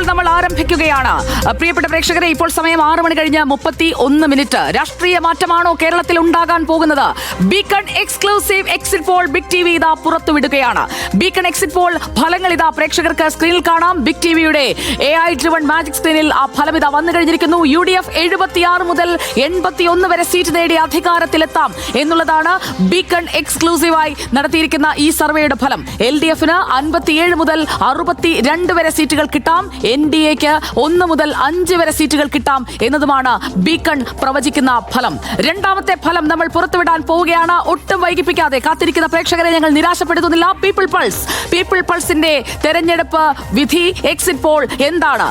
Paul നമ്മൾ ആരംഭിക്കുകയാണ്. പ്രിയപ്പെട്ട പ്രേക്ഷകരെ, ഇപ്പോൾ സമയം 6 മണി കഴിഞ്ഞ് 31 രാഷ്ട്രീയ മാറ്റമാണോ കേരളത്തിൽ ഉണ്ടാകാൻ പോകുന്നത്? Beacon exclusive exit poll big T V ഇതാ പുറത്തുവിടുകയാണ്. ബീക്കൺ എക്സിറ്റ് പോൾ ഫലങ്ങൾ ഇതാ പ്രേക്ഷകർക്ക് സ്ക്രീനിൽ കാണാം. ബിഗ് ടി വിയുടെ AI ഡ്രിവൺ മാജിക് സ്ക്രീനിൽ ആ ഫലം ഇതാ വന്നു കഴിഞ്ഞിരിക്കുന്നു. UDF 76 മുതൽ 81 വരെ സീറ്റ് നേടി അധികാരത്തിലെത്താം എന്നുള്ളതാണ് ബീക്കൺ എക്സ്ക്ലൂസീവായി നടത്തിയിരിക്കുന്ന ഈ സർവേയുടെ ഫലം. LDFന് 57 മുതൽ 62 വരെ സീറ്റുകൾ കിട്ടാം. NDAക്ക് 1 മുതൽ 5 വരെ സീറ്റുകൾ കിട്ടാം എന്നതുമാണ് ബീക്കൺ പ്രവചിക്കുന്ന ഫലം. രണ്ടാമത്തെ ഫലം നമ്മൾ പുറത്തുവിടാൻ പോവുകയാണ്. ഒട്ടും വൈകിപ്പിക്കാതെ കാത്തിരിക്കുന്ന പ്രേക്ഷകരെ ഞങ്ങൾ നിരാശപ്പെടുത്തുന്നില്ല. പീപ്പിൾ പൾസിന്റെ തെരഞ്ഞെടുപ്പ് വിധി എക്സിറ്റ് പോൾ എന്താണ്?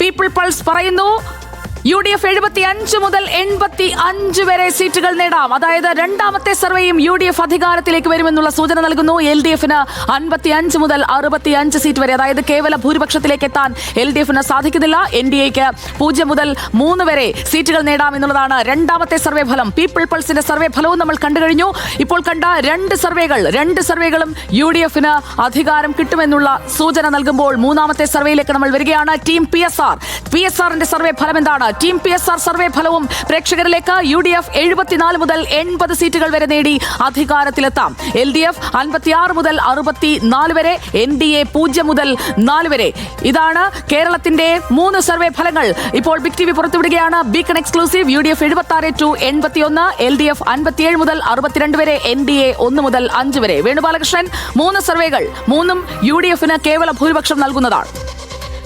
പീപ്പിൾ പൾസ് പറയുന്നു UDF 75 മുതൽ 85 വരെ സീറ്റുകൾ നേടാം. അതായത് രണ്ടാമത്തെ സർവേയും UDF അധികാരത്തിലേക്ക് വരുമെന്നുള്ള സൂചന നൽകുന്നു. LDFന് 55 മുതൽ 65 സീറ്റ് വരെ, അതായത് കേവല ഭൂരിപക്ഷത്തിലേക്ക് എത്താൻ LDFന് സാധിക്കുന്നില്ല. NDAക്ക് 0 മുതൽ 3 വരെ സീറ്റുകൾ നേടാം എന്നുള്ളതാണ് രണ്ടാമത്തെ സർവേ ഫലം. പീപ്പിൾ പൾസിന്റെ സർവേ ഫലവും നമ്മൾ കണ്ടു കഴിഞ്ഞു. ഇപ്പോൾ കണ്ട രണ്ട് സർവേകളും UDFന് അധികാരം കിട്ടുമെന്നുള്ള സൂചന നൽകുമ്പോൾ മൂന്നാമത്തെ സർവേയിലേക്ക് നമ്മൾ വരികയാണ്. ടീം PSRന്റെ സർവേ ഫലം എന്താണ്? ടീം PSR സർവേ ഫലവും പ്രേക്ഷകരിലേക്ക്. UDF 74 മുതൽ 80 സീറ്റുകൾ വരെ നേടി അധികാരത്തിലെത്താം. LDF 56 മുതൽ 64 വരെ, NDA 0 മുതൽ 4 വരെ. ഇതാണ് കേരളത്തിന്റെ 3 സർവേ ഫലങ്ങൾ. ഇപ്പോൾ ബിഗ് ടി വി പുറത്തുവിടുകയാണ്. Beacon exclusive UDF 76 to 81, LDF 57 മുതൽ 62 വരെ, NDA 1 മുതൽ 5 വരെ. വേണുബാലകൃഷ്ണൻ, 3 സർവേകൾ, 3ഉം UDFന് കേവല ഭൂരിപക്ഷം നൽകുന്നതാണ്.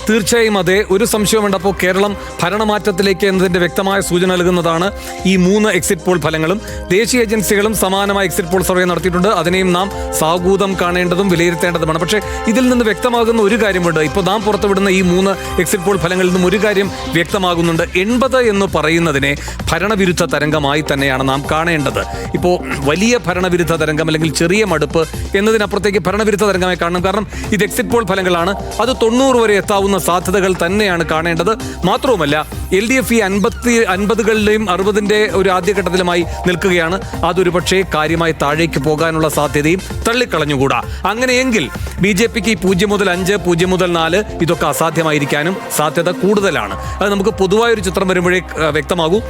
തീർച്ചയായും അതെ, ഒരു സംശയമുണ്ട്. അപ്പോൾ കേരളം ഭരണമാറ്റത്തിലേക്ക് എന്നതിന്റെ വ്യക്തമായ സൂചന നൽകുന്നതാണ് ഈ 3 എക്സിറ്റ് പോൾ ഫലങ്ങളും. ദേശീയ ഏജൻസികളും സമാനമായ എക്സിറ്റ് പോൾ സർവേ നടത്തിയിട്ടുണ്ട്. അതിനെയും നാം സാഗൂതം കാണേണ്ടതും വിലയിരുത്തേണ്ടതുമാണ്. പക്ഷേ ഇതിൽ നിന്ന് വ്യക്തമാകുന്ന ഒരു കാര്യമുണ്ട്. ഇപ്പോൾ നാം പുറത്തുവിടുന്ന ഈ 3 എക്സിറ്റ് പോൾ ഫലങ്ങളിൽ നിന്നും ഒരു കാര്യം വ്യക്തമാകുന്നുണ്ട്. 80 എന്ന് പറയുന്നതിനെ ഭരണവിരുദ്ധ തരംഗമായി തന്നെയാണ് നാം കാണേണ്ടത്. ഇപ്പോൾ വലിയ ഭരണവിരുദ്ധ തരംഗം അല്ലെങ്കിൽ ചെറിയ മടുപ്പ് എന്നതിനപ്പുറത്തേക്ക് ഭരണവിരുദ്ധ തരംഗമായി കാണണം. കാരണം ഇത് എക്സിറ്റ് പോൾ ഫലങ്ങളാണ്. അത് 90 വരെ എത്താവുന്ന സാധ്യതകൾ തന്നെയാണ് കാണേണ്ടത്. മാത്രവുമല്ല LDF 50കളുടെയും 60ന്റെ ഒരു ആദ്യഘട്ടത്തിലുമായി നിൽക്കുകയാണ്. അതൊരു പക്ഷേ കാര്യമായി താഴേക്ക് പോകാനുള്ള സാധ്യതയും തള്ളിക്കളഞ്ഞുകൂടാ. അങ്ങനെയെങ്കിൽ BJPക്ക് 0 മുതൽ 5, 0 മുതൽ 4 ഇതൊക്കെ അസാധ്യമായിരിക്കാനും സാധ്യത കൂടുതലാണ്. അത് നമുക്ക് പൊതുവായൊരു ചിത്രം വരുമ്പോഴേ വ്യക്തമാകൂ.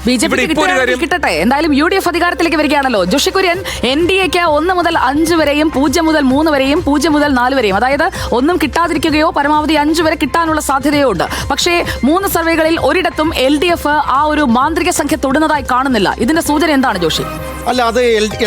കിട്ടട്ടെ, എന്തായാലും UDF അധികാരത്തിലേക്ക് വരികയാണല്ലോ. ജോഷി കുര്യൻ, NDAക്ക് 1 മുതൽ 5 വരെയും 0 മുതൽ 3 വരെയും 0 മുതൽ 4 വരെയും, അതായത് ഒന്നും കിട്ടാതിരിക്കുകയോ പരമാവധി 5 വരെ കിട്ടാനുള്ള സാധ്യതയോ ഉണ്ട്. പക്ഷേ 3 സർവേകളിൽ ഒരിടത്തും LDF ആ ഒരു മാന്ത്രിക സംഖ്യ തൊടുന്നതായി കാണുന്നില്ല. ഇതിന്റെ സൂചന എന്താണ് ജോഷി? അല്ല, അത്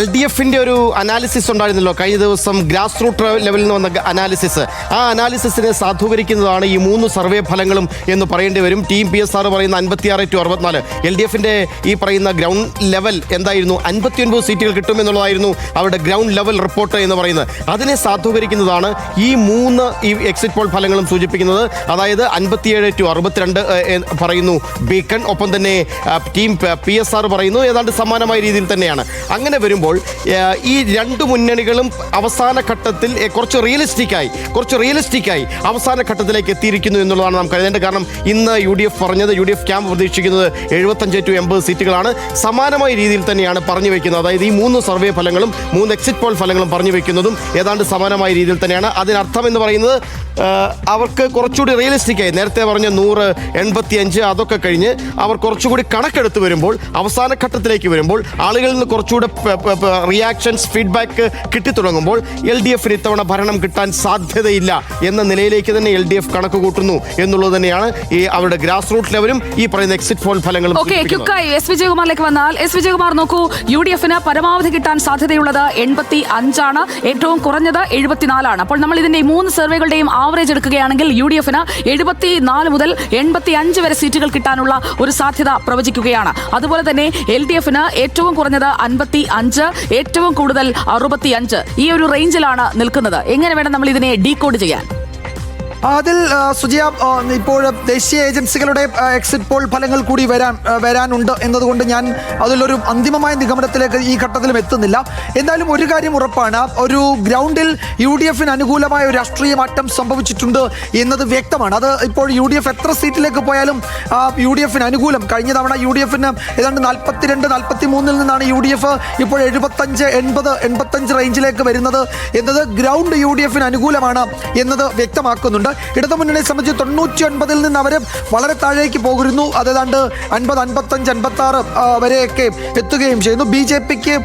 LDFന്റെ ഒരു അനാലിസിസ് ഉണ്ടായിരുന്നല്ലോ കഴിഞ്ഞ ദിവസം, ഗ്രാസ് റൂട്ട് ലെവലിൽ നിന്ന് വന്ന അനാലിസിസ്. ആ അനാലിസിസിനെ സാധൂകരിക്കുന്നതാണ് ഈ 3 സർവേ ഫലങ്ങളും എന്ന് പറയേണ്ടി വരും. ടീം PSR പറയുന്ന 56 to 64, LDFന്റെ ഈ പറയുന്ന ഗ്രൗണ്ട് ലെവൽ എന്തായിരുന്നു? 59 സീറ്റുകൾ കിട്ടുമെന്നുള്ളതായിരുന്നു അവരുടെ ഗ്രൗണ്ട് ലെവൽ റിപ്പോർട്ട് എന്ന് പറയുന്നത്. അതിനെ സാധൂകരിക്കുന്നതാണ് ഈ 3 ഈ എക്സിറ്റ് പോൾ ഫലങ്ങളും സൂചിപ്പിക്കുന്നത്. അതായത് 57 to 62 പറയുന്നു ബീക്കൺ, ഒപ്പം തന്നെ ടീം PSR പറയുന്നു ഏതാണ്ട് സമാനമായ രീതിയിൽ തന്നെയാണ്. അങ്ങനെ വരുമ്പോൾ ഈ 2 മുന്നണികളും അവസാന ഘട്ടത്തിൽ കുറച്ച് റിയലിസ്റ്റിക്കായി അവസാന ഘട്ടത്തിലേക്ക് എത്തിയിരിക്കുന്നു എന്നുള്ളതാണ് നാം കരുതേണ്ടത്. കാരണം ഇന്ന് UDF ക്യാമ്പ് പ്രതീക്ഷിക്കുന്നത് 75 to 80 സീറ്റുകളാണ്. സമാനമായ രീതിയിൽ തന്നെയാണ് പറഞ്ഞു വെക്കുന്നത്. അതായത് ഈ 3 സർവേ ഫലങ്ങളും 3 എക്സിറ്റ് പോൾ ഫലങ്ങളും പറഞ്ഞു വെക്കുന്നതും ഏതാണ്ട് സമാനമായ രീതിയിൽ തന്നെയാണ്. അതിനർത്ഥം എന്ന് പറയുന്നത് അവർക്ക് കുറച്ചുകൂടി റിയലിസ്റ്റിക്കായി, നേരത്തെ പറഞ്ഞ 100, 85 അതൊക്കെ കഴിഞ്ഞ് അവർ കുറച്ചുകൂടി കണക്കെടുത്ത് വരുമ്പോൾ, അവസാന ഘട്ടത്തിലേക്ക് വരുമ്പോൾ, ആളുകളിൽ നിന്ന് കുറച്ചുകൂടെ റിയാക്ഷൻസ്, ഫീഡ്ബാക്ക് കിട്ടിത്തുടങ്ങുമ്പോൾ LDFന് ഇത്തവണ ഭരണം കിട്ടാൻ സാധ്യതയില്ല എന്ന നിലയിലേക്ക് തന്നെ LDF കണക്ക് കൂട്ടുന്നു എന്നുള്ളത് തന്നെയാണ് ഈ അവരുടെ ഗ്രാസ് റൂട്ട് ലെവലും ഈ പറയുന്ന എക്സിറ്റ് പോൾ ഫലങ്ങളും. എസ് വിജയകുമാറിലേക്ക് വന്നാൽ, എസ് വിജയകുമാർ നോക്കൂ, UDFന് പരമാവധി കിട്ടാൻ സാധ്യതയുള്ളത് 85 ആണ്, ഏറ്റവും കുറഞ്ഞത് 74 ആണ്. അപ്പോൾ നമ്മൾ ഇതിന്റെ 3 സർവേകളുടെയും ആവറേജ് എടുക്കുകയാണെങ്കിൽ UDFന് 74 മുതൽ 85 വരെ സീറ്റുകൾ കിട്ടാനുള്ള ഒരു സാധ്യത പ്രവചിക്കുകയാണ്. അതുപോലെ തന്നെ LDFന് ഏറ്റവും കുറഞ്ഞത് 55, ഏറ്റവും കൂടുതൽ 65. ഈ ഒരു റേഞ്ചിലാണ് നിൽക്കുന്നത്. എങ്ങനെ വേണം നമ്മൾ ഇതിനെ ഡീകോഡ് ചെയ്യാൻ? അതിൽ സുജിയ, ഇപ്പോൾ ദേശീയ ഏജൻസികളുടെ എക്സിറ്റ് പോൾ ഫലങ്ങൾ കൂടി വരാനുണ്ട് എന്നതുകൊണ്ട് ഞാൻ അതിലൊരു അന്തിമമായ നിഗമനത്തിലേക്ക് ഈ ഘട്ടത്തിലും എത്തുന്നില്ല. എന്തായാലും ഒരു കാര്യം ഉറപ്പാണ്, ഒരു ഗ്രൗണ്ടിൽ UDFന് അനുകൂലമായ ഒരു രാഷ്ട്രീയ മാറ്റം സംഭവിച്ചിട്ടുണ്ട് എന്നത് വ്യക്തമാണ്. അത് ഇപ്പോൾ UDF എത്ര സീറ്റിലേക്ക് പോയാലും UDFന് അനുകൂലം. കഴിഞ്ഞ തവണ UDFന് ഏതാണ്ട് 42, 43 നിന്നാണ് UDF ഇപ്പോൾ 75, 80, 85 റേഞ്ചിലേക്ക് വരുന്നത് എന്നത് ഗ്രൗണ്ട് UDFന് അനുകൂലമാണ് എന്നത് വ്യക്തമാക്കുന്നുണ്ട്. ഇടതുമുന്നണിയെ സംബന്ധിച്ച് 99-ൽ നിന്ന് അവർ വളരെ താഴേക്ക് പോകുന്നു. അതേതാണ്ട് 50, 55, 56 വരെയൊക്കെ എത്തുകയും ചെയ്യുന്നു. BJPക്ക്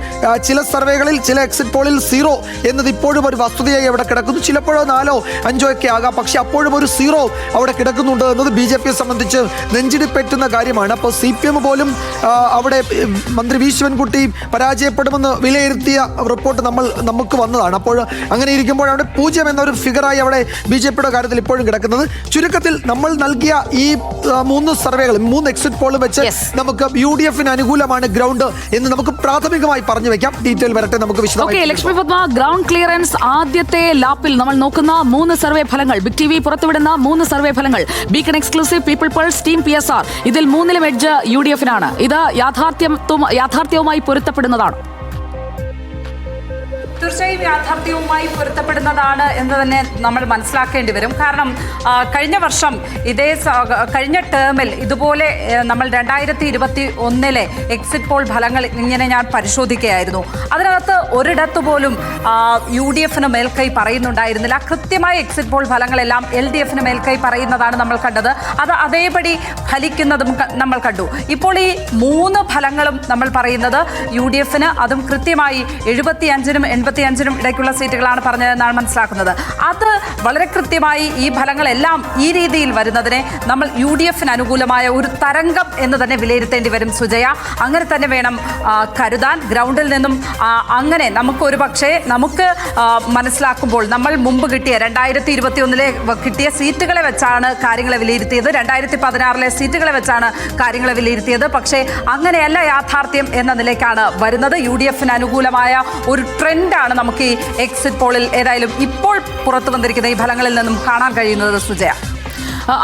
ചില സർവേകളിൽ, ചില എക്സിറ്റ് പോളിൽ 0 എന്നത് ഇപ്പോഴും ഒരു വസ്തുതയായി അവിടെ കിടക്കുന്നു. ചിലപ്പോഴോ 4, 5 ഒക്കെ ആകാം, പക്ഷെ അപ്പോഴും ഒരു 0 അവിടെ കിടക്കുന്നുണ്ട് എന്നത് BJPയെ സംബന്ധിച്ച് നെഞ്ചിടിപ്പറ്റുന്ന കാര്യമാണ്. അപ്പോൾ CPM പോലും അവിടെ മന്ത്രി വി ശിവൻകുട്ടി പരാജയപ്പെടുമെന്ന് വിലയിരുത്തിയ റിപ്പോർട്ട് നമുക്ക് വന്നതാണ്. അപ്പോൾ അങ്ങനെ ഇരിക്കുമ്പോൾ അവിടെ 0 എന്നൊരു ഫിഗറായി അവിടെ BJPയുടെ കാര്യത്തിൽ ഇപ്പോഴും കിടക്കുന്നത്. ചുരുക്കത്തിൽ നമ്മൾ നൽകിയ ഈ 3 സർവേകളും 3 എക്സിറ്റ് പോളും വെച്ച് നമുക്ക് UDFന് അനുകൂലമാണ് ഗ്രൗണ്ട് എന്ന് നമുക്ക് പ്രാഥമികമായി പറഞ്ഞു വെക്കാം. ഡീറ്റെയിൽ വരട്ടെ, നമുക്ക് വിശദമായി. ലക്ഷ്മി പത്മ, ഗ്രൗണ്ട് ക്ലിയറൻസ് ആദ്യത്തെ ലാപ്പിൽ നമ്മൾ നോക്കുന്ന 3 സർവേ ഫലങ്ങൾ, ബിഗ് TV പുറത്തുവിടുന്ന 3 സർവേ ഫലങ്ങൾ, beacon exclusive, people pulse, team PSR, ഇതിൽ 3ലും എഡ്ജ് UDFനാണ്. ഇത് യാഥാർത്ഥ്യവുമായി പൊരുത്തപ്പെടുന്നതാണ്. തീർച്ചയായും യാഥാർത്ഥ്യവുമായി പൊരുത്തപ്പെടുന്നതാണ് എന്ന് തന്നെ നമ്മൾ മനസ്സിലാക്കേണ്ടി വരും. കാരണം കഴിഞ്ഞ വർഷം കഴിഞ്ഞ ടേമിൽ ഇതുപോലെ നമ്മൾ 2021 എക്സിറ്റ് പോൾ ഫലങ്ങൾ ഇങ്ങനെ ഞാൻ പരിശോധിക്കുകയായിരുന്നു. അതിനകത്ത് ഒരിടത്ത് പോലും UDFന് മേൽക്കൈ പറയുന്നുണ്ടായിരുന്നില്ല. കൃത്യമായ എക്സിറ്റ് പോൾ ഫലങ്ങളെല്ലാം LDFന് മേൽക്കൈ പറയുന്നതാണ് നമ്മൾ കണ്ടത്. അത് അതേപടി ഫലിക്കുന്നതും നമ്മൾ കണ്ടു. ഇപ്പോൾ ഈ 3 ഫലങ്ങളും നമ്മൾ പറയുന്നത് UDFന്, അതും കൃത്യമായി 75-നും 85-നും ഇടയ്ക്കുള്ള സീറ്റുകളാണ് പറഞ്ഞതെന്നാണ് മനസ്സിലാക്കുന്നത്. അത് വളരെ കൃത്യമായി ഈ ഫലങ്ങളെല്ലാം ഈ രീതിയിൽ വരുന്നതിനെ നമ്മൾ UDFന് അനുകൂലമായ ഒരു തരംഗം എന്ന് തന്നെ വിലയിരുത്തേണ്ടി വരും സുജയ. അങ്ങനെ തന്നെ വേണം കരുതാൻ ഗ്രൗണ്ടിൽ നിന്നും. അങ്ങനെ നമുക്കൊരു പക്ഷേ നമുക്ക് മനസ്സിലാക്കുമ്പോൾ നമ്മൾ മുമ്പ് കിട്ടിയ 2021 കിട്ടിയ സീറ്റുകളെ വെച്ചാണ് കാര്യങ്ങളെ വിലയിരുത്തിയത്, 2016 സീറ്റുകളെ വെച്ചാണ് കാര്യങ്ങളെ വിലയിരുത്തിയത്. പക്ഷേ അങ്ങനെയല്ല യാഥാർത്ഥ്യം എന്ന നിലയ്ക്കാണ് വരുന്നത്. UDFന് അനുകൂലമായ ഒരു ട്രെൻഡാണ് നമുക്ക് ഈ എക്സിറ്റ് പോളിൽ ഏതായാലും ഇപ്പോൾ പുറത്തു വന്നിരിക്കുന്ന ഈ ഫലങ്ങളിൽ നിന്നും കാണാൻ കഴിയുന്നത് സുജയ.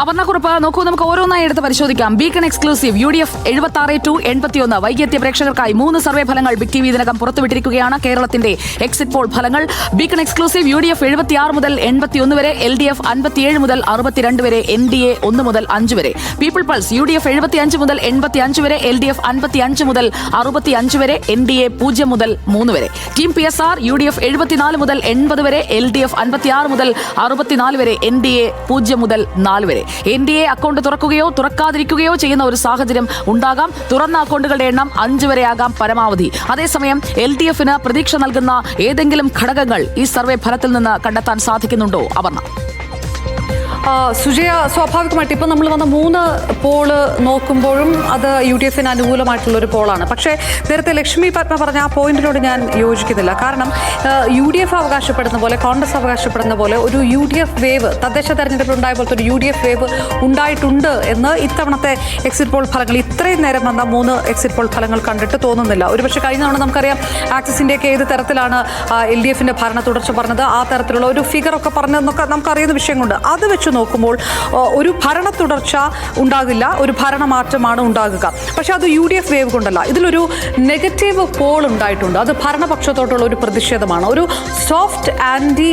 അപർണക്കുറിപ്പ് നോക്കൂ, നമുക്ക് ഓരോന്നായി എടുത്ത് പരിശോധിക്കാം. Beacon exclusive UDF 76-81. വൈകിയെത്തിയ പ്രേക്ഷകർക്കായി 3 സർവേ ഫലങ്ങൾ ബിഗ് TV ഇതിനകം പുറത്തുവിട്ടിരിക്കുകയാണ്. കേരളത്തിന്റെ എക്സിറ്റ് പോൾ ഫലങ്ങൾ: ബീക്കൺ എക്സ്ക്ലൂസീവ് UDF 76 മുതൽ 81 വരെ, LDF 57 മുതൽ 62 വരെ, NDA 1 മുതൽ 5 വരെ. പീപ്പിൾ പൾസ് UDF 75 മുതൽ 85 വരെ, LDF 55 മുതൽ 65 വരെ, NDA 0 മുതൽ 3 വരെ. ടീം PSR UDF 74 മുതൽ 80 വരെ, LDF 56 മുതൽ 64 വരെ, NDA 0 മുതൽ 4 വരെ. NDA അക്കൗണ്ട് തുറക്കുകയോ തുറക്കാതിരിക്കുകയോ ചെയ്യുന്ന ഒരു സാഹചര്യം ഉണ്ടാകാം. തുറന്ന അക്കൗണ്ടുകളുടെ എണ്ണം 5 വരെയാകാം പരമാവധി. അതേസമയം LDFന് പ്രതീക്ഷ നൽകുന്ന ഏതെങ്കിലും ഘടകങ്ങൾ ഈ സർവേ ഫലത്തിൽ നിന്ന് കണ്ടെത്താൻ സാധിക്കുന്നുണ്ടോ അപർണ? സുജയ, സ്വാഭാവികമായിട്ട് ഇപ്പോൾ നമ്മൾ വന്ന 3 പോള് നോക്കുമ്പോഴും അത് UDFന് അനുകൂലമായിട്ടുള്ളൊരു പോളാണ്. പക്ഷേ നേരത്തെ ലക്ഷ്മി പത്മ പറഞ്ഞ ആ പോയിന്റിനോട് ഞാൻ യോജിക്കുന്നില്ല. കാരണം UDF അവകാശപ്പെടുന്ന പോലെ, കോൺഗ്രസ് അവകാശപ്പെടുന്ന പോലെ ഒരു UDF വേവ്, തദ്ദേശ തെരഞ്ഞെടുപ്പിൽ ഉണ്ടായ പോലത്തെ ഒരു UDF വേവ് ഉണ്ടായിട്ടുണ്ട് എന്ന് ഇത്തവണത്തെ എക്സിറ്റ് പോൾ ഫലങ്ങൾ, ഇത്രയും നേരം വന്ന 3 എക്സിറ്റ് പോൾ ഫലങ്ങൾ കണ്ടിട്ട് തോന്നുന്നില്ല. ഒരുപക്ഷെ കഴിഞ്ഞ തവണ നമുക്കറിയാം ആക്സിസിൻ്റെയൊക്കെ ഏത് തരത്തിലാണ് LDFന്റെ ഭരണ തുടർച്ച പറഞ്ഞത്, ആ തരത്തിലുള്ള ഒരു ഫിഗറൊക്കെ പറഞ്ഞതെന്നൊക്കെ നമുക്കറിയുന്ന വിഷയം കൊണ്ട് അത് വെച്ച് നോക്കുമ്പോൾ ഒരു ഭരണ തുടർച്ച ഉണ്ടാകില്ല, ഒരു ഭരണമാറ്റമാണ് ഉണ്ടാകുക. പക്ഷെ അത് UDF വേവ് കൊണ്ടല്ല. ഇതിലൊരു നെഗറ്റീവ് പോൾ ഉണ്ടായിട്ടുണ്ട്. അത് ഭരണപക്ഷത്തോട്ടുള്ള ഒരു പ്രതിഷേധമാണ്, ഒരു സോഫ്റ്റ് ആന്റി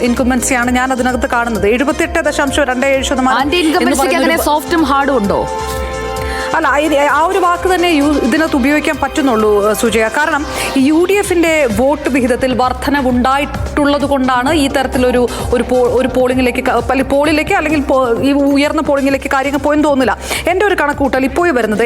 ഇൻകംബൻസിയാണ് ഞാൻ അതിനകത്ത് കാണുന്നത്. 78.27%. സോഫ്റ്റും ഹാർഡും ഉണ്ടോ? അല്ല, ആ ഒരു വാക്ക് തന്നെ ഇതിനകത്ത് ഉപയോഗിക്കാൻ പറ്റുന്നുള്ളൂ സുജയ. കാരണം UDFന്റെ വോട്ട് വിഹിതത്തിൽ വർധനവുണ്ടായിട്ടുള്ളത് കൊണ്ടാണ് ഈ തരത്തിലൊരു പോളിലേക്ക് അല്ലെങ്കിൽ ഈ ഉയർന്ന പോളിംഗിലേക്ക് കാര്യങ്ങൾ പോയെന്ന് തോന്നില്ല. എന്റെ ഒരു കണക്കൂട്ടൽ ഇപ്പോൾ വരുന്നത്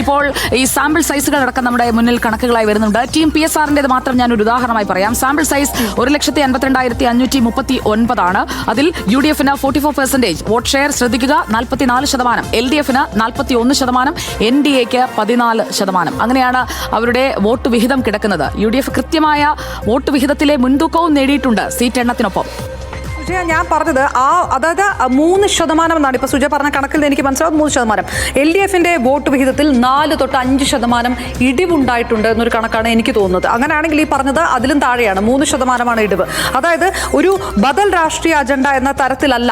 ഇപ്പോൾ ഈ സാമ്പിൾ സൈസുകൾ അടക്കം നമ്മുടെ മുന്നിൽ കണക്കുകളായി വരുന്നുണ്ട്. ടീം PSRന്റേത് മാത്രം ഞാൻ ഒരു ഉദാഹരണമായി പറയാം. സാമ്പിൾ സൈസ് 1,52,539 ആണ്. അതിൽ UDFന് 44% വോട്ട് ഷെയർ. ശ്രദ്ധിക്കുക, 44%. LDFന് 41%, NDAക്ക് 14%. അങ്ങനെയാണ് അവരുടെ വോട്ട് വിഹിതം കിടക്കുന്നത്. UDF കൃത്യമായ വോട്ട് വിഹിതത്തിലെ മുൻതൂക്കവും നേടിയിട്ടുണ്ട് സീറ്റ് എണ്ണത്തിനൊപ്പം. ഞാൻ പറഞ്ഞത് അതായത് 3% എന്നാണ് ഇപ്പൊ സുജ പറഞ്ഞ കണക്കിൽ നിന്ന് എനിക്ക് മനസ്സിലാവും. 3%. LDFന്റെ വോട്ട് വിഹിതത്തിൽ 4 തൊട്ട് 5% ഇടിവുണ്ടായിട്ടുണ്ട് എന്നൊരു കണക്കാണ് എനിക്ക് തോന്നുന്നത്. അങ്ങനെയാണെങ്കിൽ ഈ പറഞ്ഞത് അതിലും താഴെയാണ്, 3% ഇടിവ്. അതായത് ഒരു ബദൽ രാഷ്ട്രീയ അജണ്ട എന്ന തരത്തിലല്ല,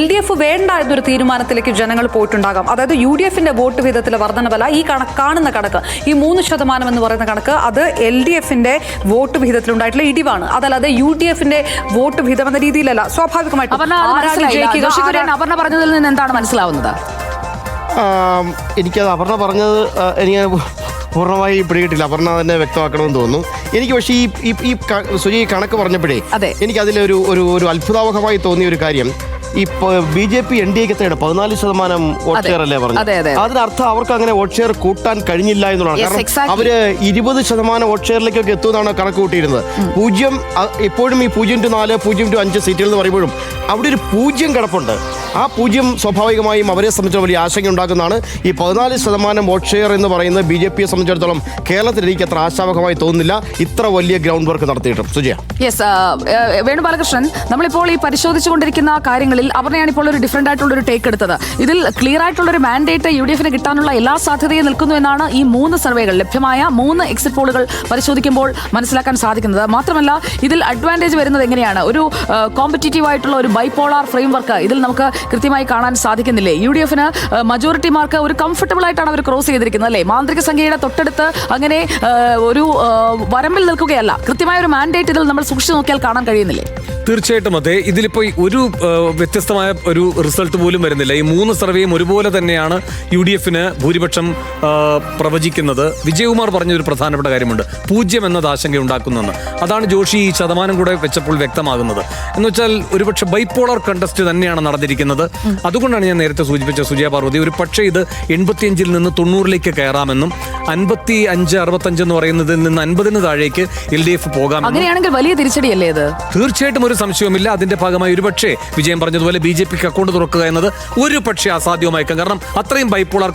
LDF വേണ്ട എന്നൊരു തീരുമാനത്തിലേക്ക് ജനങ്ങൾ പോയിട്ടുണ്ടാകാം. അതായത് UDFന്റെ വോട്ട് വിഹിതത്തിലെ വർധനവല്ല ഈ കാണുന്ന കണക്ക്, ഈ 3% എന്ന് പറയുന്ന കണക്ക്, അത് LDFന്റെ വോട്ട് വിഹിതത്തിലുണ്ടായിട്ടുള്ള ഇടിവാണ്. അതല്ലാതെ UDFന്റെ വോട്ട് വിഹിതം എന്ന രീതിയിലല്ല. സ്വാഭാവികമായിട്ടും അപർണ പറഞ്ഞതിൽ നിന്ന് എന്താണ് മനസ്സിലാവുന്നത്? എനിക്കത് അപർണ പറഞ്ഞത് എനിക്ക് പൂർണ്ണമായി പിടികിട്ടില്ല. അപർണ തന്നെ വ്യക്തമാക്കണമെന്ന് തോന്നുന്നു. എനിക്ക് പക്ഷേ സുജി കണക്ക് പറഞ്ഞപ്പോഴേ അതെ. എനിക്ക് അതിലൊരു ഒരു അത്ഭുതാവഹമായി തോന്നിയ ഒരു കാര്യം, ഇപ്പൊ BJP NDA 14% വോട്ട് ഷെയർ അല്ലേ പറഞ്ഞത്. അതിനർത്ഥം അവർക്ക് അങ്ങനെ വോട്ട് ഷെയർ കൂട്ടാൻ കഴിഞ്ഞില്ല എന്നുള്ളതാണ്. കാരണം അവര് 20% വോട്ട് ഷെയറിലേക്കൊക്കെ എത്തുമെന്നാണ് കണക്ക് കൂട്ടിയിരുന്നത്. 0 എപ്പോഴും ഈ 0-4, 0-5 സീറ്റുകൾ എന്ന് പറയുമ്പോഴും അവിടെ ഒരു 0 കിടപ്പുണ്ട്. ആ 0 സ്വാഭാവികമായും അവരെ സംബന്ധിച്ച് വലിയ ആശങ്ക ഉണ്ടാക്കുന്നതാണ്. ഈ 14% വോട്ട് ഷെയർ എന്ന് പറയുന്നത് BJPയെ സംബന്ധിച്ചിടത്തോളം കേരളത്തിൽ എനിക്ക് അത്ര ആശാവഹമായി തോന്നുന്നില്ല, ഇത്ര വലിയ ഗ്രൗണ്ട് വർക്ക് നടത്തിയിട്ടും. സുജയ, വേണുബാലകൃഷ്ണൻ, നമ്മളിപ്പോൾ ഈ പരിശോധിച്ചുകൊണ്ടിരിക്കുന്ന കാര്യങ്ങളിൽ അപർണയാണ് ഇപ്പോൾ ഒരു ഡിഫറന്റ് ആയിട്ടുള്ള ഒരു ടേക്ക് എടുത്തത്. ഇതിൽ ക്ലിയർ ആയിട്ടുള്ള ഒരു മാൻഡേറ്റ് UDFന് കിട്ടാനുള്ള എല്ലാ സാധ്യതയും നിൽക്കുന്നു എന്നാണ് ഈ 3 സർവേകൾ, ലഭ്യമായ 3 എക്സിറ്റ് പോളുകൾ പരിശോധിക്കുമ്പോൾ മനസ്സിലാക്കാൻ സാധിക്കുന്നത്. മാത്രമല്ല, ഇതിൽ അഡ്വാൻറ്റേജ് വരുന്നത് എങ്ങനെയാണ്? ഒരു കോമ്പറ്റീറ്റീവ് ആയിട്ടുള്ള ഒരു ബൈപോളാർ ഫ്രെയിം വർക്ക് ഇതിൽ നമുക്ക് കൃത്യമായി കാണാൻ സാധിക്കുന്നില്ലേ? UDFന് മജോറിറ്റി മാർക്ക് ഒരു കംഫർട്ടബിൾ ആയിട്ടാണ് അവർ ക്രോസ് ചെയ്തിരിക്കുന്നത്, അല്ലേ? മാന്ത്രിക സംഖ്യയുടെ തൊട്ടടുത്ത് അങ്ങനെ ഒരു വരമ്പിൽ നിൽക്കുകയല്ല. കൃത്യമായ ഒരു മാൻഡേറ്റ് ഇതിൽ നമ്മൾ സൂക്ഷിച്ചു നോക്കിയാൽ കാണാൻ കഴിയുന്നില്ലേ? തീർച്ചയായിട്ടും അതെ. ഇതിലിപ്പോൾ ഒരു വ്യത്യസ്തമായ ഒരു റിസൾട്ട് പോലും വരുന്നില്ല. ഈ 3 സർവേയും ഒരുപോലെ തന്നെയാണ് UDFന് ഭൂരിപക്ഷം പ്രവചിക്കുന്നത്. വിജയകുമാർ പറഞ്ഞൊരു പ്രധാനപ്പെട്ട കാര്യമുണ്ട്, 0 എന്നത് ആശങ്ക ഉണ്ടാക്കുന്നതെന്ന്. അതാണ് ജോഷി ഈ ശതമാനം കൂടെ വെച്ചപ്പോൾ വ്യക്തമാകുന്നത്. എന്ന് വെച്ചാൽ ഒരുപക്ഷെ ബൈപോളർ കണ്ടസ്റ്റ് തന്നെയാണ് നടന്നിരിക്കുന്നത്. അതുകൊണ്ടാണ് ഞാൻ നേരത്തെ സൂചിപ്പിച്ച സുജയ പാർവതി, ഒരു പക്ഷേ ഇത് 85-ൽ നിന്ന് 90-ലേക്ക് കയറാമെന്നും 55-65 എന്ന് പറയുന്നതിൽ നിന്ന് 50-ന് താഴേക്ക് LDF പോകാമെന്നും. അങ്ങനെയാണെങ്കിൽ വലിയ തിരിച്ചടിയല്ലേ ഇത്? തീർച്ചയായിട്ടും ഒരു സംശയവുമില്ല. അതിന്റെ ഭാഗമായി ഒരുപക്ഷെ വിജയം പറഞ്ഞതുപോലെ BJPക്ക് അക്കൗണ്ട് തുറക്കുക എന്നത് ഒരു പക്ഷേ അസാധ്യമായേക്കാം. കാരണം അത്രയും ബൈപോളാർ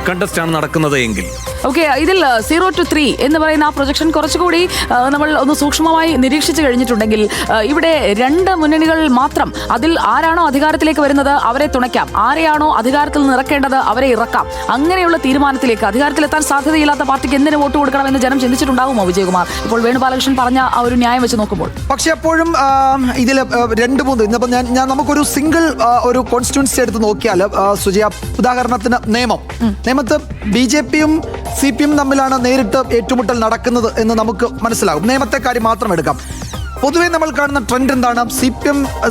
കണ്ടസ്റ്റ് ആണ് നടക്കുന്നത് എങ്കിൽ. ഓക്കെ, ഇതിൽ 0 to 3 എന്ന് പറയുന്ന ആ പ്രൊജക്ഷൻ കുറച്ചുകൂടി നമ്മൾ ഒന്ന് സൂക്ഷ്മമായി നിരീക്ഷിച്ചു കഴിഞ്ഞിട്ടുണ്ടെങ്കിൽ ഇവിടെ 2 മുന്നണികൾ മാത്രം, അതിൽ ആരാണോ അധികാരത്തിലേക്ക് വരുന്നത് അവരെ തുണയ്ക്കാം, ആരെയാണോ അധികാരത്തിൽ നിന്ന് ഇറക്കേണ്ടത് അവരെ ഇറക്കാം. അങ്ങനെയുള്ള തീരുമാനത്തിലേക്ക് അധികാരത്തിലെത്താൻ സാധ്യതയില്ലാത്ത പാർട്ടിക്ക് എന്തിനു വോട്ട് കൊടുക്കണമെന്ന് ജനം ചിന്തിച്ചിട്ടുണ്ടാകുമോ വിജയകുമാർ? ഇപ്പോൾ വേണുബാലകൃഷ്ണൻ പറഞ്ഞ ആ ഒരു ന്യായം വെച്ച് നോക്കുമ്പോൾ. പക്ഷെ അപ്പോഴും ഇതിൽ 2-3 ഇന്നിപ്പോൾ ഞാൻ നമുക്കൊരു സിംഗിൾ ഒരു കോൺസ്റ്റിറ്റ്യുവൻസി എടുത്ത് നോക്കിയാൽ സുജയ, ഉദാഹരണത്തിന് നേമത്ത് BJPയും CPM തമ്മിലാണ് നേരിട്ട് ഏറ്റുമുട്ടൽ നടക്കുന്നത് എന്ന് നമുക്ക് മനസ്സിലാകും. നേമത്തെ കാര്യം മാത്രം എടുക്കാം. പൊതുവേ നമ്മൾ കാണുന്ന ട്രെൻഡ് എന്താണ്?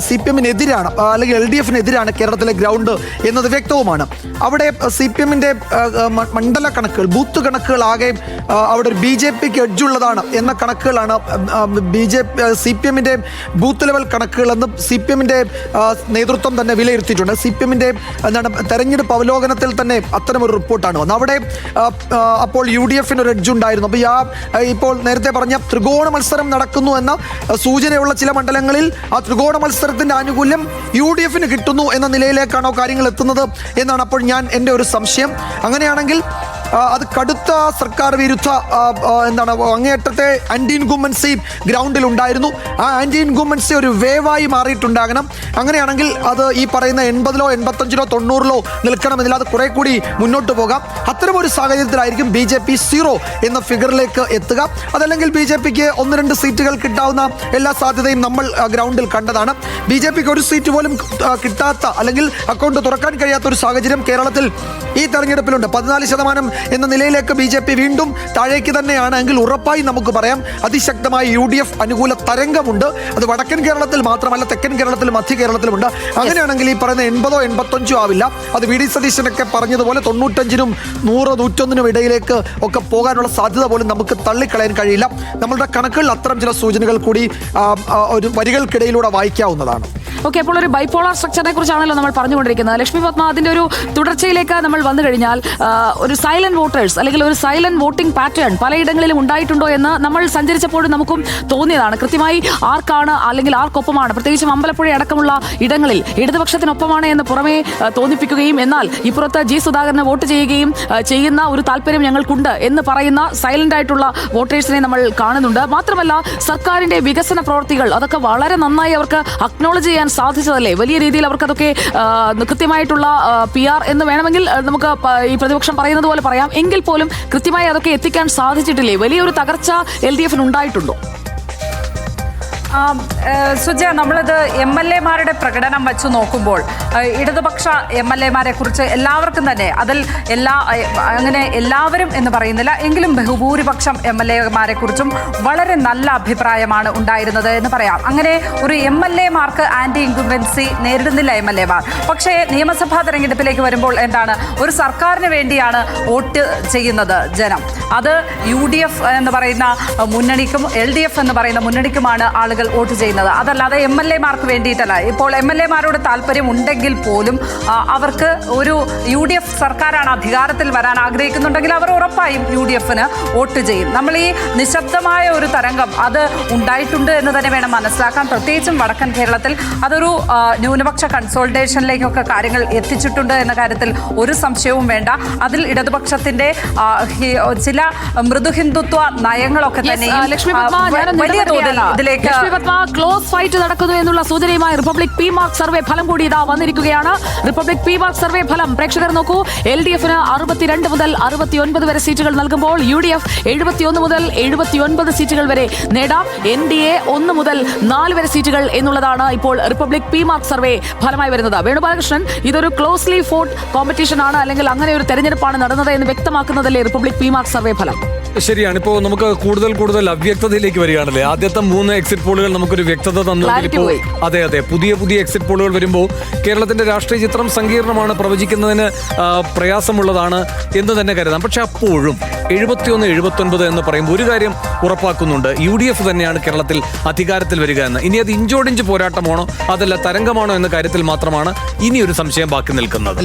CPM-നെതിരാണ് അല്ലെങ്കിൽ LDFനെതിരാണ് കേരളത്തിലെ ഗ്രൗണ്ട് എന്നത് വ്യക്തവുമാണ്. അവിടെ CPM-ന്റെ മണ്ഡല കണക്കുകൾ, ബൂത്ത് കണക്കുകൾ ആകെ അവിടെ ഒരു BJPക്ക് എഡ്ജുള്ളതാണ് എന്ന കണക്കുകളാണ് CPM-ന്റെ ബൂത്ത് ലെവൽ കണക്കുകൾ എന്ന് CPM-ന്റെ നേതൃത്വം തന്നെ വിലയിരുത്തിയിട്ടുണ്ട്. CPM-ന്റെ തെരഞ്ഞെടുപ്പ് അവലോകനത്തിൽ തന്നെ അത്തരമൊരു റിപ്പോർട്ടാണ് വന്നത്. അവിടെ അപ്പോൾ UDFന് ഒരു എഡ്ജ് ഉണ്ടായിരുന്നു. അപ്പോൾ ഇപ്പോൾ നേരത്തെ പറഞ്ഞ ത്രികോണ മത്സരം നടക്കുന്നു എന്ന സൂചനയുള്ള ചില മണ്ഡലങ്ങളിൽ ആ ത്രികോണ മത്സരത്തിന്റെ ആനുകൂല്യം UDFന് കിട്ടുന്നു എന്ന നിലയിലേക്കാണോ കാര്യങ്ങൾ എത്തുന്നത് എന്നാണ് അപ്പോൾ എൻ്റെ ഒരു സംശയം. അങ്ങനെയാണെങ്കിൽ അത് കടുത്ത സർക്കാർ വിരുദ്ധ അങ്ങേയറ്റത്തെ ആന്റി ഇൻകുംബൻസി ഗ്രൗണ്ടിൽ ഉണ്ടായിരുന്നു. ആ ആന്റി ഇൻകുംബൻസി ഒരു വേവായി മാറിയിട്ടുണ്ടാകണം. അങ്ങനെയാണെങ്കിൽ അത് ഈ പറയുന്ന 80-ലോ 85-ലോ 90-ലോ നിൽക്കണമെന്നില്ല, അത് കുറെ കൂടി മുന്നോട്ട് പോകാം. അത്തരമൊരു സാഹചര്യത്തിലായിരിക്കും BJP 0 എന്ന ഫിഗറിലേക്ക് എത്തുക. അതല്ലെങ്കിൽ BJPക്ക് 1-2 സീറ്റുകൾ കിട്ടാവുന്ന എല്ലാ സാധ്യതയും നമ്മൾ ഗ്രൗണ്ടിൽ കണ്ടതാണ്. BJPക്ക് ഒരു സീറ്റ് പോലും കിട്ടാത്ത അല്ലെങ്കിൽ അക്കൗണ്ട് തുറക്കാൻ കഴിയാത്ത ഒരു സാഹചര്യം കേരളത്തിൽ ഈ തെരഞ്ഞെടുപ്പിലുണ്ട്. 14% എന്ന നിലയിലേക്ക് BJP വീണ്ടും താഴേക്ക് തന്നെയാണ് എങ്കിൽ ഉറപ്പായി നമുക്ക് പറയാം അതിശക്തമായ UDF അനുകൂല തരംഗമുണ്ട്. അത് വടക്കൻ കേരളത്തിൽ മാത്രമല്ല, തെക്കൻ കേരളത്തിലും മധ്യ കേരളത്തിലുമുണ്ട്. അങ്ങനെയാണെങ്കിൽ ഈ പറയുന്ന 80-ഓ 85-ഓ ആവില്ല, അത് VD സതീശനൊക്കെ പറഞ്ഞതുപോലെ 95-നും 100-101-നും ഇടയിലേക്ക് ഒക്കെ പോകാനുള്ള സാധ്യത പോലും നമുക്ക് തള്ളിക്കളയാൻ കഴിയില്ല. നമ്മളുടെ കണക്കുകളിൽ അത്തരം ചില സൂചനകൾ കൂടി ഒരു വരികൾക്കിടയിലൂടെ വായിക്കാവുന്നതാണ്. ഓക്കെ, അപ്പോൾ ഒരു ബൈപോളാർ സ്ട്രക്ചറിനെ കുറിച്ചാണല്ലോ നമ്മൾ പറഞ്ഞുകൊണ്ടിരിക്കുന്നത്. ലക്ഷ്മി പത്മ, അതിന്റെ ഒരു തുടർച്ചയിലേക്ക് നമ്മൾ വന്നു കഴിഞ്ഞാൽ ഒരു സൈലന്റ് വോട്ടേഴ്സ് അല്ലെങ്കിൽ ഒരു സൈലന്റ് വോട്ടിംഗ് പാറ്റേൺ പലയിടങ്ങളിലും ഉണ്ടായിട്ടുണ്ടോ എന്ന് നമ്മൾ സഞ്ചരിച്ചപ്പോഴും നമുക്കും തോന്നിയതാണ്. കൃത്യമായി ആർക്കാണ് അല്ലെങ്കിൽ ആർക്കൊപ്പമാണ്, പ്രത്യേകിച്ചും അമ്പലപ്പുഴ അടക്കമുള്ള ഇടങ്ങളിൽ ഇടതുപക്ഷത്തിനൊപ്പമാണ് എന്ന് പുറമേ തോന്നിപ്പിക്കുകയും എന്നാൽ ഇപ്പുറത്ത് G സുധാകരനെ വോട്ട് ചെയ്യുകയും ചെയ്യുന്ന ഒരു താല്പര്യം ഞങ്ങൾക്കുണ്ട് എന്ന് പറയുന്ന സൈലന്റ് ആയിട്ടുള്ള വോട്ടേഴ്സിനെ നമ്മൾ കാണുന്നുണ്ട്. മാത്രമല്ല, സർക്കാരിന്റെ വികസന പ്രവൃത്തികൾ അതൊക്കെ വളരെ നന്നായി അവർക്ക് അക്നോളജ് ചെയ്യാൻ സാധിച്ചതല്ലേ? വലിയ രീതിയിൽ അവർക്കതൊക്കെ കൃത്യമായിട്ടുള്ള PR എന്ന് വേണമെങ്കിൽ നമുക്ക് ഈ പ്രതിപക്ഷം പറയുന്നത് പോലെ പറയാം. എങ്കിൽ പോലും കൃത്യമായി അതൊക്കെ എത്തിക്കാൻ സാധിച്ചിട്ടില്ലേ? വലിയൊരു തകർച്ച LDFന് ഉണ്ടായിട്ടുണ്ടോ? സുജ, നമ്മളിത് MLA-മാരുടെ പ്രകടനം വെച്ച് നോക്കുമ്പോൾ ഇടതുപക്ഷ MLA-മാരെ കുറിച്ച് എല്ലാവർക്കും തന്നെ അതിൽ അങ്ങനെ എല്ലാവരും എന്ന് പറയുന്നില്ല എങ്കിലും ബഹുഭൂരിപക്ഷം MLA-മാരെ കുറിച്ചും വളരെ നല്ല അഭിപ്രായമാണ് ഉണ്ടായിരുന്നത് എന്ന് പറയാം. അങ്ങനെ ഒരു MLA-മാർക്ക് ആന്റി ഇൻകുംബൻസി നേരിടുന്നില്ല MLA-മാർ. പക്ഷേ നിയമസഭാ തെരഞ്ഞെടുപ്പിലേക്ക് വരുമ്പോൾ എന്താണ്, ഒരു സർക്കാരിന് വേണ്ടിയാണ് വോട്ട് ചെയ്യുന്നത് ജനം. അത് UDF എന്ന് പറയുന്ന മുന്നണിക്കും LDF എന്ന് പറയുന്ന മുന്നണിക്കുമാണ് ആളുകൾ വോട്ട് ചെയ്യുന്നത്. അതല്ലാതെ MLA-മാർക്ക് വേണ്ടിയിട്ടല്ല. ഇപ്പോൾ MLA-മാരോട് താല്പര്യം ഉണ്ടെങ്കിൽ പോലും അവർക്ക് ഒരു UDF സർക്കാരാണ് അധികാരത്തിൽ വരാൻ ആഗ്രഹിക്കുന്നുണ്ടെങ്കിൽ അവർ ഉറപ്പായും UDF-ന് വോട്ട് ചെയ്യും. നമ്മൾ ഈ നിശബ്ദമായ ഒരു തരംഗം അത് ഉണ്ടായിട്ടുണ്ട് എന്ന് തന്നെ വേണം മനസ്സിലാക്കാൻ. പ്രത്യേകിച്ചും വടക്കൻ കേരളത്തിൽ അതൊരു ന്യൂനപക്ഷ കൺസോൾട്ടേഷനിലേക്കൊക്കെ കാര്യങ്ങൾ എത്തിച്ചിട്ടുണ്ട് എന്ന കാര്യത്തിൽ ഒരു സംശയവും വേണ്ട. അതിൽ ഇടതുപക്ഷത്തിന്റെ ചില മൃദുഹിന്ദുത്വ നയങ്ങളൊക്കെ തന്നെ വലിയ തോതിൽ ഇതിലേക്ക് ക്ലോസ് ഫൈറ്റ് നടക്കുന്നു എന്നുള്ള സൂചനയുമായി റിപ്പബ്ലിക് PMark സർവേ ഫലം കൂടി ഇതാ വന്നിരിക്കുകയാണ്. റിപ്പബ്ലിക് PMark സർവേ ഫലം പ്രേക്ഷകർ നോക്കൂ. LDF-ന് 62 മുതൽ 69 വരെ സീറ്റുകൾ നൽകുമ്പോൾ UDF 71 മുതൽ 79 സീറ്റുകൾ വരെ നേടാം. NDA 1 മുതൽ 4 വരെ സീറ്റുകൾ എന്നുള്ളതാണ് ഇപ്പോൾ റിപ്പബ്ലിക് PMark സർവേ ഫലമായി വരുന്നത്. വേണുബാലകൃഷ്ണൻ, ഇതൊരു ക്ലോസ്ലി ഫോട്ട് കോമ്പറ്റീഷൻ ആണ്, അല്ലെങ്കിൽ അങ്ങനെ ഒരു തെരഞ്ഞെടുപ്പാണ് നടന്നത് എന്ന് വ്യക്തമാക്കുന്നതല്ലേ റിപ്പബ്ലിക് PMark സർവേ ഫലം? ശരിയാണ്. ഇപ്പോൾ നമുക്ക് കൂടുതൽ അവ്യക്തതയിലേക്ക് വരികയാണല്ലേ. ആദ്യത്തെ 3 എക്സിറ്റ് പോളുകൾ നമുക്കൊരു വ്യക്തത തന്നെങ്കിൽ ഇപ്പോൾ അതെ പുതിയ എക്സിറ്റ് പോളുകൾ വരുമ്പോൾ കേരളത്തിന്റെ രാഷ്ട്രീയ ചിത്രം സങ്കീർണമാണ്, പ്രവചിക്കുന്നതിന് പ്രയാസമുള്ളതാണ് എന്ന് തന്നെ കരുതാം. പക്ഷെ അപ്പോഴും 71-79 എന്ന് പറയുമ്പോൾ ഒരു കാര്യം ഉറപ്പാക്കുന്നുണ്ട്, UDF തന്നെയാണ് കേരളത്തിൽ അധികാരത്തിൽ വരിക എന്ന്. ഇനി അത് ഇഞ്ചോടിഞ്ച് പോരാട്ടമാണോ അതല്ല തരംഗമാണോ എന്ന കാര്യത്തിൽ മാത്രമാണ് ഇനി ഒരു സംശയം ബാക്കി നിൽക്കുന്നത്.